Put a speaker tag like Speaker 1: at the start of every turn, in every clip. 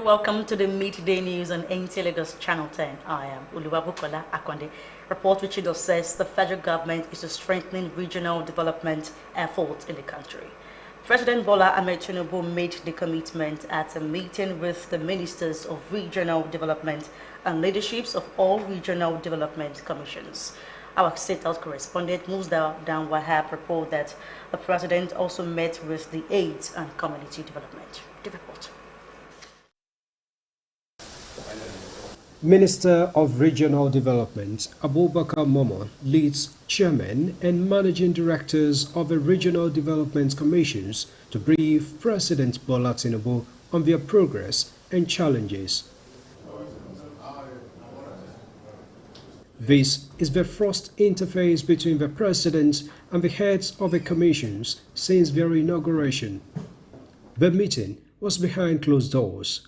Speaker 1: Welcome to the midday news on NT Lagos Channel 10. I am Oluwabukola Akwande. Report which it says the federal government is strengthening regional development efforts in the country. President Bola Ahmed Tinubu made the commitment at a meeting with the ministers of regional development and leaderships of all regional development commissions. Our state house correspondent Musda Dan Wahab reported that the president also met with the aides and community development. The report.
Speaker 2: Minister of Regional Development Abubakar Momo leads chairmen and managing directors of the regional development commissions to brief President Bola Tinubu on their progress and challenges. This is the first interface between the president and the heads of the commissions since their inauguration. The meeting was behind closed doors.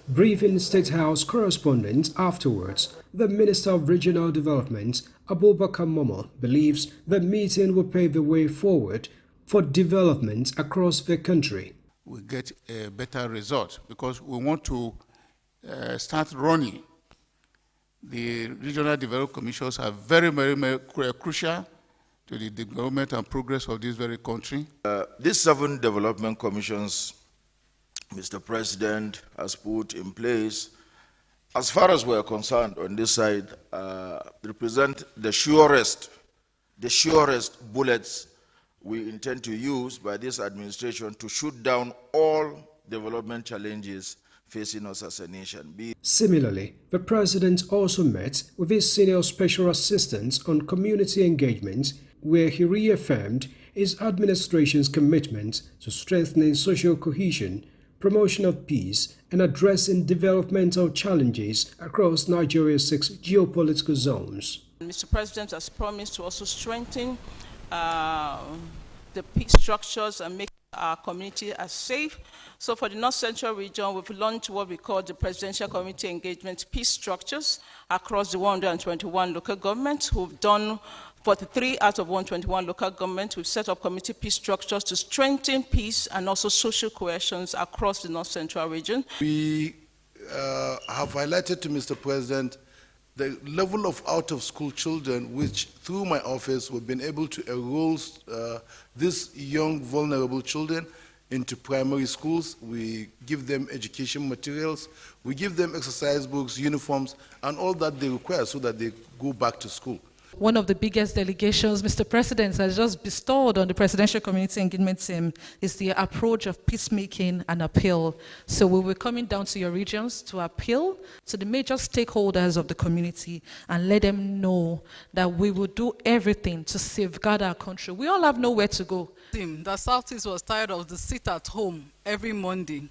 Speaker 2: Briefing State House correspondent afterwards, the Minister of Regional Development, Abubakar Momo, believes the meeting will pave the way forward for development across the country.
Speaker 3: We get a better result because we want to start running. The regional development commissions are very, very crucial to the development and progress of this very country.
Speaker 4: These 7 development commissions Mr. President has put in place, as far as we're concerned on this side, represent the surest bullets we intend to use by this administration to shoot down all development challenges facing us as a nation.
Speaker 2: Similarly, the president also met with his senior special assistant on community engagement, where he reaffirmed his administration's commitment to strengthening social cohesion, promotion of peace, and addressing developmental challenges across Nigeria's 6 geopolitical zones.
Speaker 5: Mr. President has promised to also strengthen the peace structures and make our community as safe. So for the North Central region, we've launched what we call the Presidential Community Engagement Peace Structures across the 121 local governments. We've done 43 out of 121 local governments. We've set up community peace structures to strengthen peace and also social cohesion across the North Central region.
Speaker 6: We have highlighted to Mr. President the level of out-of-school children, which through my office we've been able to enroll these young, vulnerable children into primary schools. We give them education materials, we give them exercise books, uniforms, and all that they require so that they go back to school.
Speaker 7: One of the biggest delegations Mr. President has just bestowed on the Presidential Community Engagement Team is the approach of peacemaking and appeal. So we will be coming down to your regions to appeal to the major stakeholders of the community and let them know that we will do everything to safeguard our country. We all have nowhere to go.
Speaker 8: The Southeast was tired of the sit at home every Monday.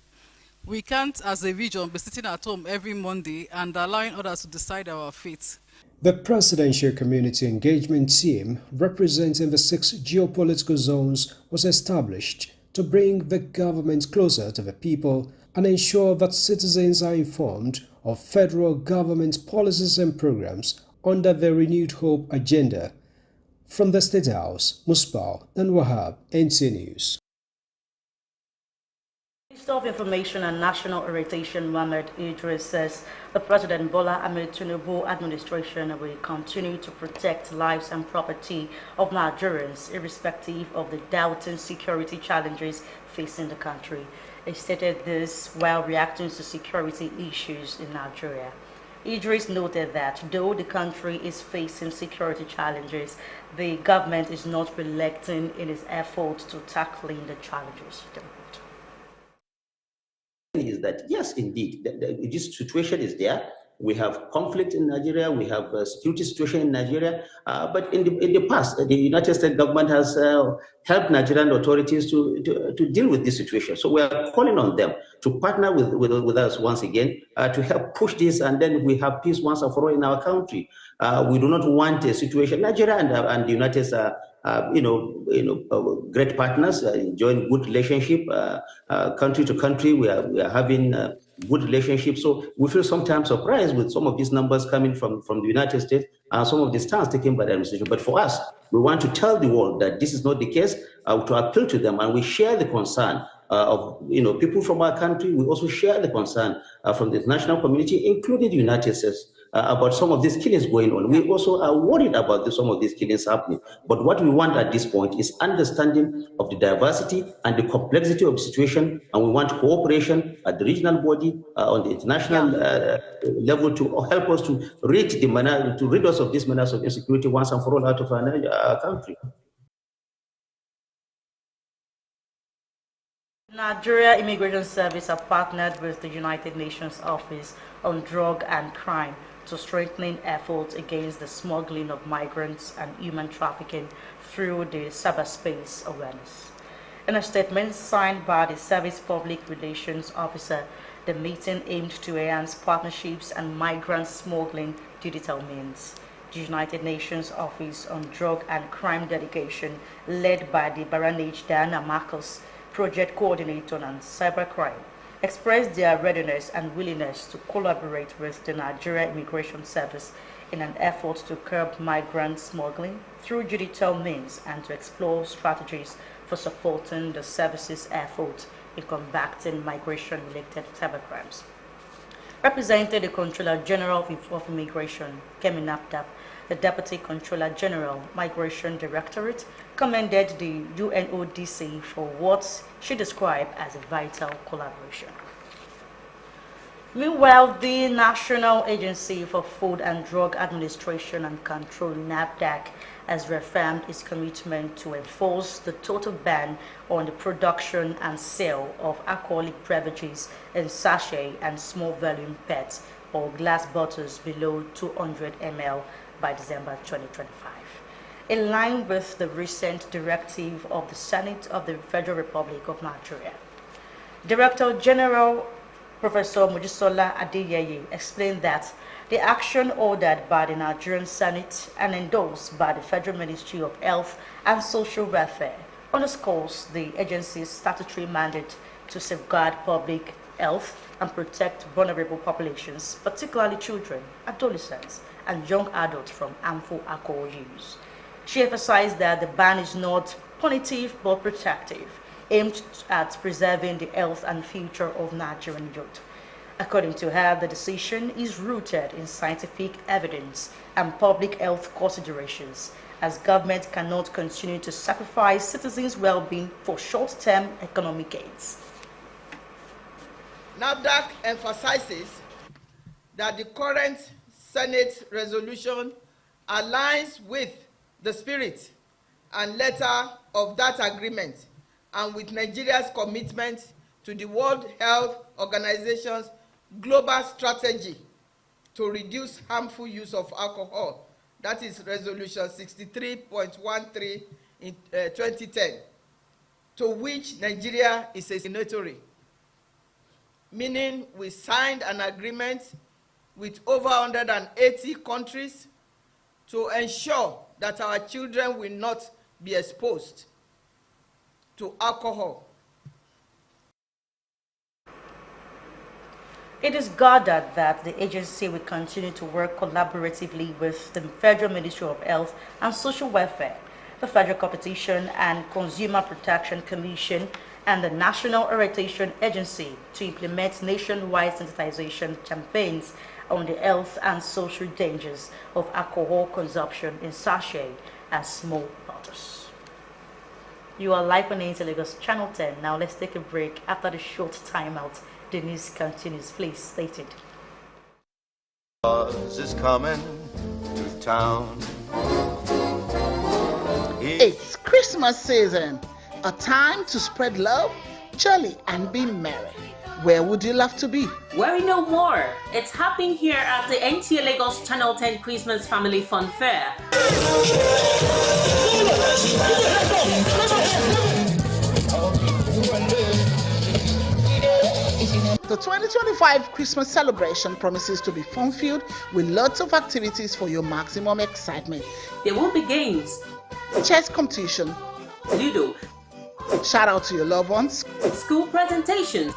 Speaker 8: We can't, as a region, be sitting at home every Monday and allowing others to decide our fate.
Speaker 2: The Presidential Community Engagement Team, representing the 6 geopolitical zones, was established to bring the government closer to the people and ensure that citizens are informed of federal government policies and programs under the Renewed Hope agenda. From the State House, Musbah and Wahab, NT News.
Speaker 1: Minister of Information and National Orientation Mohammed Idris says the President Bola Ahmed Tinubu administration will continue to protect lives and property of Nigerians irrespective of the doubting security challenges facing the country. He stated this while reacting to security issues in Nigeria. Idris noted that though the country is facing security challenges, the government is not relenting in its efforts to tackling the challenges.
Speaker 9: Is that yes, indeed, this situation is there, We have conflict in Nigeria. We have a security situation in Nigeria. But in the past, the United States government has helped Nigerian authorities to deal with this situation. So we are calling on them to partner with us once again to help push this, and then we have peace once and for all in our country. We do not want a situation. Nigeria and the United States are, great partners, enjoying good relationship, country to country. We are having good relationships. So we feel sometimes surprised with some of these numbers coming from the United States and some of the stands taken by the administration. But for us, we want to tell the world that this is not the case, to appeal to them, and we share the concern of people from our country. We also share the concern from the international community, including the United States, about some of these killings going on. We also are worried about some of these killings happening. But what we want at this point is understanding of the diversity and the complexity of the situation, and we want cooperation at the regional body, on the international level, to help us to rid us of these manners of insecurity once and for all out of our country.
Speaker 1: Nigeria Immigration Service have partnered with the United Nations Office on Drug and Crime to strengthen efforts against the smuggling of migrants and human trafficking through the cyberspace awareness. In a statement signed by the Service Public Relations Officer, the meeting aimed to enhance partnerships and migrant smuggling digital means. The United Nations Office on Drug and Crime Delegation, led by the Baranage Diana Marcus, project coordinator on cybercrime, expressed their readiness and willingness to collaborate with the Nigeria Immigration Service in an effort to curb migrant smuggling through digital means and to explore strategies for supporting the service's effort in combating migration-related cybercrimes. Representing the Controller General of Immigration, Kemi Napdap, the Deputy Controller General, Migration Directorate, commended the UNODC for what she described as a vital collaboration. Meanwhile, the National Agency for Food and Drug Administration and Control, NAFDAC, has reaffirmed its commitment to enforce the total ban on the production and sale of alcoholic beverages in sachet and small volume PET or glass bottles below 200 ml by December 2025. In line with the recent directive of the Senate of the Federal Republic of Nigeria, Director General Professor Mojisola Adeyeye explained that the action ordered by the Nigerian Senate and endorsed by the Federal Ministry of Health and Social Welfare underscores the agency's statutory mandate to safeguard public health and protect vulnerable populations, particularly children, adolescents, and young adults from harmful alcohol use. She emphasized that the ban is not punitive but protective, aimed at preserving the health and future of Nigerian youth. According to her, the decision is rooted in scientific evidence and public health considerations, as government cannot continue to sacrifice citizens' well-being for short-term economic gains.
Speaker 10: NAFDAC emphasizes that the current Senate resolution aligns with the spirit and letter of that agreement and with Nigeria's commitment to the World Health Organization's global strategy to reduce harmful use of alcohol, that is Resolution 63.13 in 2010, to which Nigeria is a signatory, meaning we signed an agreement with over 180 countries to ensure that our children will not be exposed to alcohol.
Speaker 1: It is gathered that the agency will continue to work collaboratively with the Federal Ministry of Health and Social Welfare, the Federal Competition and Consumer Protection Commission, and the National Orientation Agency to implement nationwide sensitization campaigns on the health and social dangers of alcohol consumption in sachet and small bottles. You are live on Lagos Channel 10. Now let's take a break. After the short timeout, the news continues. Please stay tuned.
Speaker 11: Is coming to town.
Speaker 12: It's Christmas season. A time to spread love, jolly, and be merry. Where would you love to be?
Speaker 13: Worry no more. It's happening here at the NTA Lagos Channel 10 Christmas Family Fun Fair.
Speaker 12: The 2025 Christmas celebration promises to be fun-filled with lots of activities for your maximum excitement.
Speaker 13: There will be games,
Speaker 12: chess competition,
Speaker 13: Ludo,
Speaker 12: shout out to your loved ones,
Speaker 13: school presentations,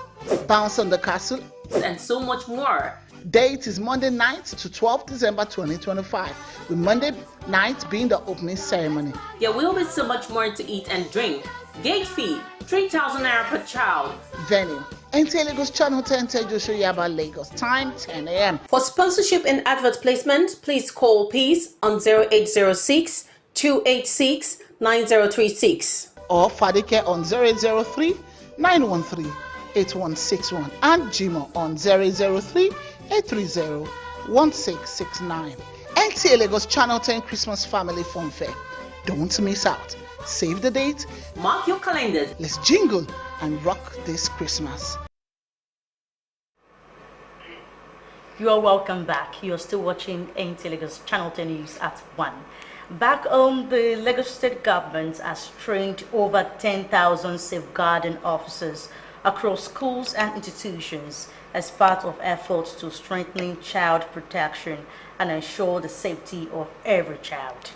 Speaker 12: bounce on the castle,
Speaker 13: and so much more.
Speaker 12: Date is Monday night to 12 December 2025, with Monday night being the opening ceremony.
Speaker 13: There will be so much more to eat and drink. Gate fee, 3,000 naira per child.
Speaker 12: Venue, NTA Lagos Channel 10 Joshua Yaba Lagos. Time 10 a.m.
Speaker 13: For sponsorship and advert placement, please call Peace on 0806 286 9036
Speaker 12: or Fadike on 0803 913 8161 and Jimo on 0803 830 1669. NTA Lagos Channel 10 Christmas Family Fun Fair. Don't miss out. Save the date.
Speaker 13: Mark your calendars.
Speaker 12: Let's jingle and rock this Christmas.
Speaker 1: You are welcome back. You are still watching NTA Lagos Channel 10 News at 1. Back home, the Lagos State government has trained over 10,000 safeguarding officers across schools and institutions as part of efforts to strengthen child protection and ensure the safety of every child.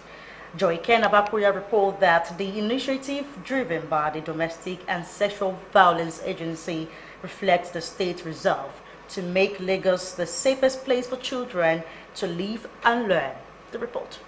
Speaker 1: Joy Ken Abakuya report that the initiative driven by the Domestic and Sexual Violence Agency reflects the state's resolve to make Lagos the safest place for children to live and learn. The report.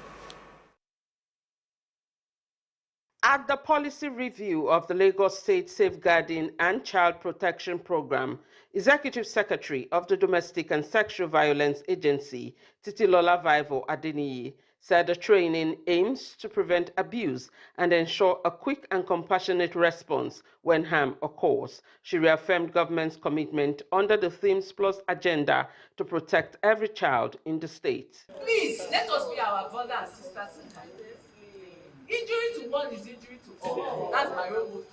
Speaker 14: At the policy review of the Lagos State Safeguarding and Child Protection Program, Executive Secretary of the Domestic and Sexual Violence Agency, Titilola Vivo Adeniyi, said the training aims to prevent abuse and ensure a quick and compassionate response when harm occurs. She reaffirmed government's commitment under the Themes Plus agenda to protect every child in the state.
Speaker 15: Please, let us be our brothers and sisters in time. Injury to one is injury to all. That's my own motto.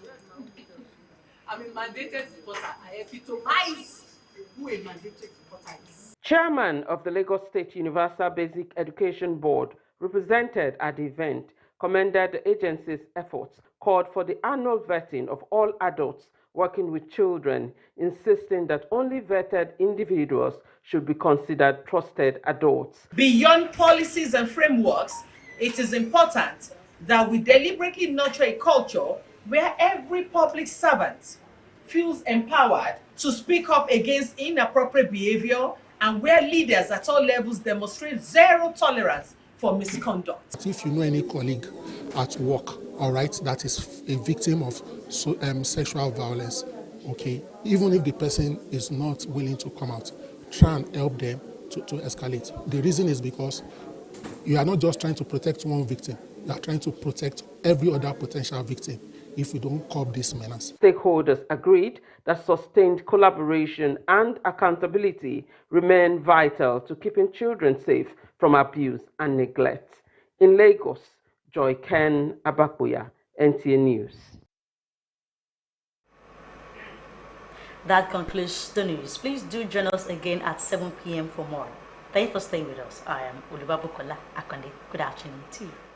Speaker 15: I'm a mandated reporter. I epitomize who a mandated reporter is.
Speaker 14: Chairman of the Lagos State Universal Basic Education Board, represented at the event, commended the agency's efforts, called for the annual vetting of all adults working with children, insisting that only vetted individuals should be considered trusted adults.
Speaker 15: Beyond policies and frameworks, it is important that we deliberately nurture a culture where every public servant feels empowered to speak up against inappropriate behavior and where leaders at all levels demonstrate zero tolerance for misconduct.
Speaker 16: If you know any colleague at work, all right, that is a victim of sexual violence, okay, even if the person is not willing to come out, try and help them to escalate. The reason is because you are not just trying to protect one victim, you are trying to protect every other potential victim if we don't curb this menace.
Speaker 14: Stakeholders agreed that sustained collaboration and accountability remain vital to keeping children safe from abuse and neglect. In Lagos, Joy Ken Abakuya, NTA News.
Speaker 1: That concludes the news. Please do join us again at 7 p.m. for more. Thank you for staying with us. I am Oluwa Bukola Akonde. Good afternoon to you.